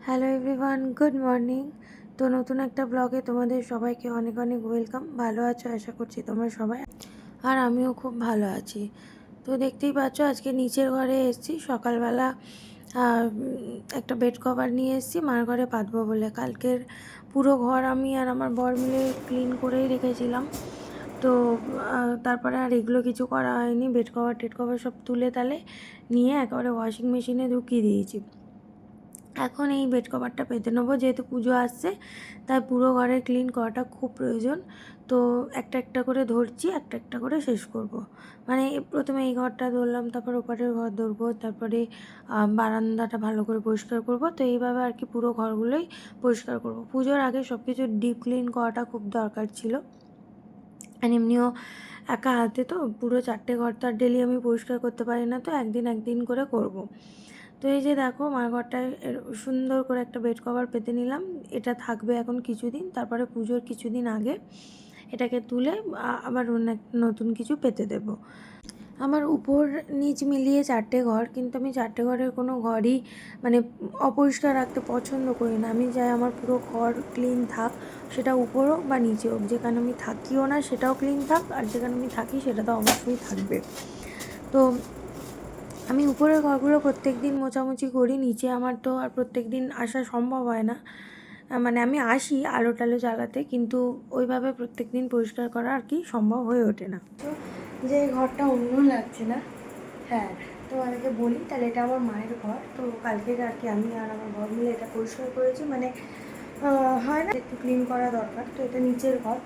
Hello everyone, good morning. তো নতুন একটা ব্লগে তোমাদের সবাইকে অনেক অনেক ওয়েলকাম। ভালো আছো আশা করছি তোমরা সবাই, আর আমিও খুব ভালো আছি। তো দেখতেই পাচ্ছ আজকে নিচের ঘরে এসেছি সকালবেলা। একটা বেড কভার নিয়ে এসেছি মার ঘরে পাতবো বলে। কালকের পুরো ঘর আমি আর আমার বর মিলে ক্লিন করেই রেখেছিলাম। তো তারপরে আর এগুলো কিছু করা হয়নি। বেড কভার টেড কভার সব তুলে তালে নিয়ে একেবারে ওয়াশিং মেশিনে ঢুকিয়ে দিয়েছি। এখন এই বেড কভারটা পেতে নেবো, যেহেতু পুজো আসছে তাই পুরো ঘরে ক্লিন করাটা খুব প্রয়োজন। তো একটা একটা করে ধরছি, একটা একটা করে শেষ করব। মানে প্রথমে এই ঘরটা ধরলাম, তারপর ওপারের ঘর ধরবো, তারপরে বারান্দাটা ভালো করে পরিষ্কার করব। তো এইভাবে আর কি পুরো ঘরগুলোই পরিষ্কার করব। পুজোর আগে সব কিছু ডিপ ক্লিন করাটা খুব দরকার ছিল। আর এমনিও একা হাতে তো পুরো 4টে ঘর তো আর ডেলি আমি পরিষ্কার করতে পারি না, তো একদিন একদিন করে করব। তো এই যে দেখো মার ঘরটায় সুন্দর করে একটা বেড কভার পেতে নিলাম। এটা থাকবে এখন কিছুদিন, তারপরে পুজোর কিছুদিন আগে এটাকে তুলে আবার অন্য নতুন কিছু পেতে দেব। আমার উপর নিচ মিলিয়ে 4টে ঘর, কিন্তু আমি 4টে ঘরের কোনো ঘরই মানে অপরিষ্কার রাখতে পছন্দ করি না। আমি চাই আমার পুরো ঘর ক্লিন থাক, সেটা উপর হোক বা নিচে হোক। যেখানে আমি থাকিও না সেটাও ক্লিন থাক, আর যেখানে আমি থাকি সেটা তো অবশ্যই থাকবে। তো আমি উপরের ঘরগুলো প্রত্যেক দিন মোছামুছি করি। নিচে আমার তো আর প্রত্যেক দিন আসা সম্ভব হয় না। মানে আমি আসি আলো টালো জ্বালাতে, কিন্তু ওইভাবে প্রত্যেক দিন পরিষ্কার করা আর কি সম্ভব হয়ে ওঠে না। তো যে ঘরটা অন্য লাগছে না, হ্যাঁ তোমাদেরকে বলি তাহলে, এটা আমার মায়ের ঘর। তো কালকে আর কি আমি আর আমার ঘর মিলে এটা পরিষ্কার করেছি। মানে হয় না, একটু ক্লিন করা দরকার। তো এটা নিচের ঘর,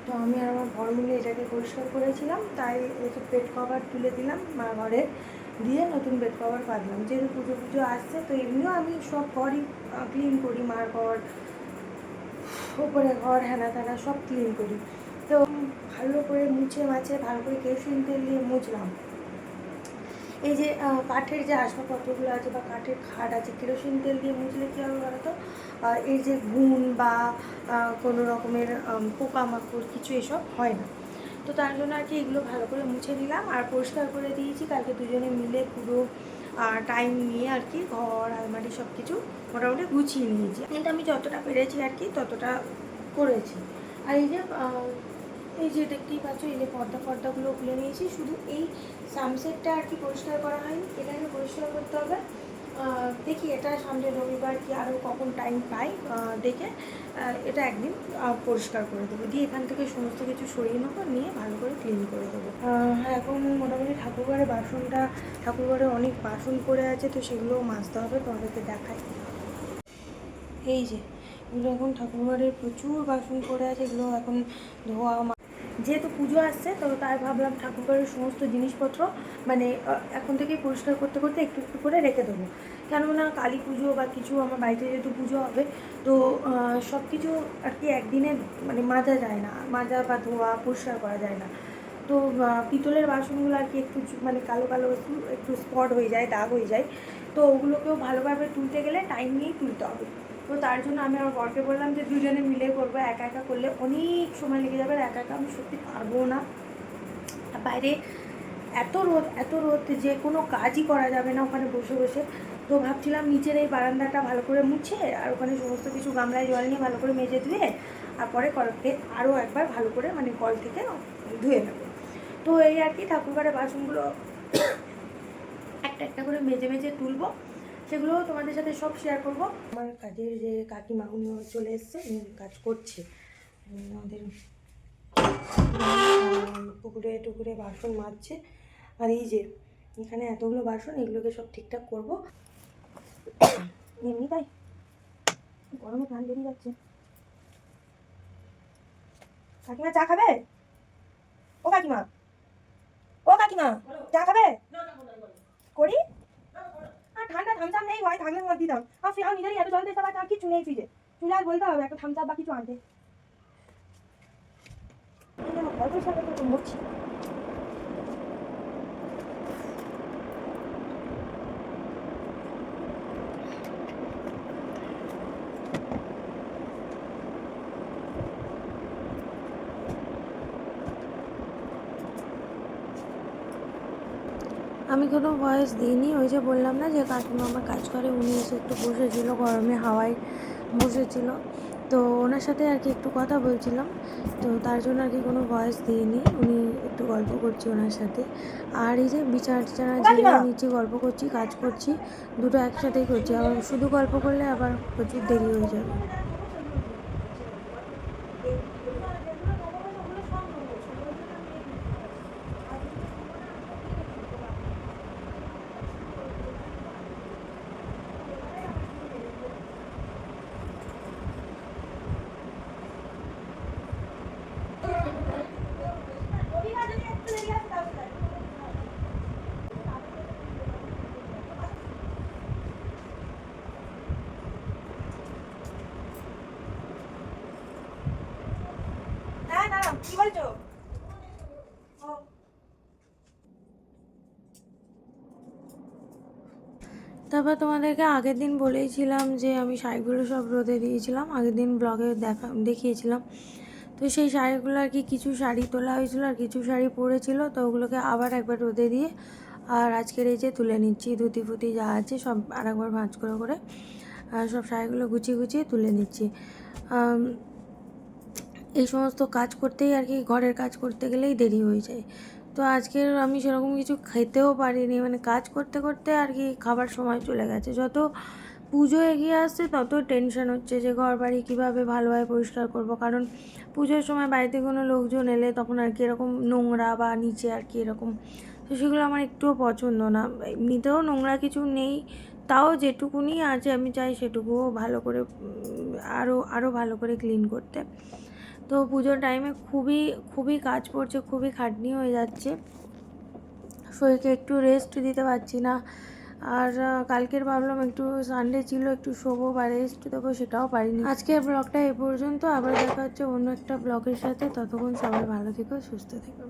তো আমি আর আমার ঘর মিলে এটাকে পরিষ্কার করেছিলাম। তাই একটু বেড কভার তুলে দিলাম মা ঘরে, দিয়ে নতুন বেড কভার পাতলাম। যেহেতু পুজো পুজো আসছে, তো এমনিও আমি সব ঘরই ক্লিন করি, মার ঘর, ওপরে ঘর, হ্যানা ত্যানা সব ক্লিন করি। তো ভালো করে মুছে মাছে ভালো করে কেরোসিন তেল দিয়ে মুছলাম। এই যে কাঠের যে আসবাবপত্রগুলো আছে বা কাঠের খাট আছে, কেরোসিন তেল দিয়ে মুছলে কী হবে বলো তো, এই যে ঘুণ বা কোনো রকমের পোকামাকড় কিছু এসব হয় না। তো তার জন্য আর কি এগুলো ভালো করে মুছে নিলাম আর পরিষ্কার করে দিয়েছি। কালকে দুজনে মিলে পুরো টাইম নিয়ে আর কি ঘর আলমারি সব কিছু মোটামুটি গুছিয়ে নিয়েছি। কিন্তু আমি যতটা পেরেছি আর কি ততটা করেছি। আর এই যে দেখতেই পাচ্ছ, এই যে পর্দাগুলো খুলে নিয়েছি। শুধু এই সানসেটটা আর কি পরিষ্কার করা হয়নি, এটাকে পরিষ্কার করতে হবে। দেখি এটা সামনে রবিবার কি আরও কখন টাইম পাই দেখে এটা একদিন পরিষ্কার করে দেবো। দিয়ে এখান থেকে সমস্ত কিছু সরিয়ে নেবো, নিয়ে ভালো করে ক্লিন করে দেবো। এখন মোটামুটি ঠাকুরঘরে অনেক বাসন পড়ে আছে, তো সেগুলোও মাজতে হবে। তোমাদেরকে দেখাই, এই যে এগুলো এখন ঠাকুরঘরের প্রচুর বাসন পড়ে আছে, এগুলো এখন ধোয়া। যেহেতু পুজো আসছে, তো তাই ভাবলাম ঠাকুরঘরের সমস্ত জিনিসপত্র মানে এখন থেকেই পরিষ্কার করতে করতে একটু একটু করে রেখে দেবো। কেননা কালী পুজো বা কিছু আমার বাড়িতে যেহেতু পুজো হবে, তো সব কিছু আর কি একদিনে মানে মাজা যায় না, মাজা বা ধোয়া পরিষ্কার করা যায় না। তো পিতলের বাসনগুলো আর কি একটু মানে কালো কালো একটু স্পট হয়ে যায়, দাগ হয়ে যায়। তো ওগুলোকেও ভালোভাবে তুলতে গেলে টাইম নিয়েই তুলতে হবে। তো তার জন্য আমি আমার বরকে বললাম যে দুজনে মিলে করবো, একা একা করলে অনেক সময় লেগে যাবে, আর একা একা আমি সত্যি পারবো না। বাইরে এত রোদ যে কোনো কাজই করা যাবে না ওখানে বসে বসে। তো ভাবছিলাম নিচের এই বারান্দাটা ভালো করে মুছে আর ওখানে সমস্ত কিছু গামলায় জল নিয়ে ভালো করে মেজে ধুয়ে আর পরে কলকে আরও একবার ভালো করে মানে কল থেকে ধুয়ে নেবো। তো এই আর কি ঠাকুরঘরে বাসনগুলো একটা একটা করে মেজে মেজে তুলবো, সেগুলোও তোমাদের সাথে সব শেয়ার করব। আমার কাজের যে কাকিমা উনি চলে এসছে, উনি কাজ করছে আমাদের পুকুরে টুকুরে বাসন মাজছে। আর এই যে এখানে এতগুলো বাসন, এগুলোকে সব ঠিকঠাক করবো। এমনি তাই গরমে প্রাণ বেরিয়ে যাচ্ছে। কাকিমা চা খাবে? ও কাকিমা, ও কাকিমা চা খাবে? করি আর ঠান্ডা থামচাম নেই, হয় থাকলে তোমার দিতাম। আর নিজেরই এত জল দিয়ে সবাই আর কিছু নেই ফ্রিজে, চুলে আর বলতে হবে একটা থামচাপ বা কিছু আনতে। ঘর পরিষ্কার করতে মরছি। আমি কোনো ভয়েস দিইনি, ওই যে বললাম না যে কাকিমা আমার কাজ করে, উনি এসে একটু বসেছিল, গরমে হাওয়ায় বসেছিল, তো ওনার সাথে আর কি একটু কথা বলছিলাম, তো তার জন্য আর কি কোনো ভয়েস দিইনি। উনি একটু গল্প করছি ওনার সাথে। আর এই যে বিছানা টিছানা ঝেড়ে নিচে গল্প করছি, কাজ করছি, দুটো একসাথেই করছি। আবার শুধু গল্প করলে আবার প্রচুর দেরি হয়ে যাবে। কি বলছো? তারপর তোমাদেরকে আগের দিন বলেইছিলাম যে আমি শাড়িগুলো সব রোদে দিয়েছিলাম, আগের দিন ব্লগে দেখিয়েছিলাম। তো সেই শাড়িগুলো আর কি কিছু শাড়ি তোলা হয়েছিল আর কিছু শাড়ি পরেছিল, তো ওগুলোকে আবার একবার রোদে দিয়ে আর আজকের এই যে তুলে নিচ্ছি, ধুতি ফুতি যা আছে সব আর একবার ভাঁজ করে করে আর সব শাড়িগুলো গুছিয়ে গুছিয়ে তুলে নিচ্ছি। এই সমস্ত কাজ করতেই আর কি, ঘরের কাজ করতে গেলেই দেরি হয়ে যায়। তো আজকের আমি সেরকম কিছু খেতেও পারিনি, মানে কাজ করতে করতে আর কি খাবার সময় চলে গেছে। যত পুজো এগিয়ে আসছে তত টেনশন হচ্ছে যে ঘর বাড়ি কীভাবে ভালোভাবে পরিষ্কার করব, কারণ পুজোর সময় বাড়িতে কোনো লোকজন এলে তখন আর কি এরকম নোংরা বা নিচে আর কি এরকম, তো সেগুলো আমার একটুও পছন্দ না। এমনিতেও নোংরা কিছু নেই, তাও যেটুকুনি আছে আমি চাই সেটুকুও ভালো করে আরও ভালো করে ক্লিন করতে। তো পুজোর টাইমে খুবই খুবই কাজ পড়ছে, খুবই খাটনি হয়ে যাচ্ছে, শরীরকে একটু রেস্ট দিতে পারছি না। আর কালকের ভাবলাম একটু সানডে ছিল একটু শোবো বা রেস্ট দেবো, সেটাও পারিনি। আজকের ব্লগটা এ পর্যন্ত, আবার দেখা হচ্ছে অন্য একটা ব্লগের সাথে। ততক্ষণ সবাই ভালো থেকো, সুস্থ থেকো।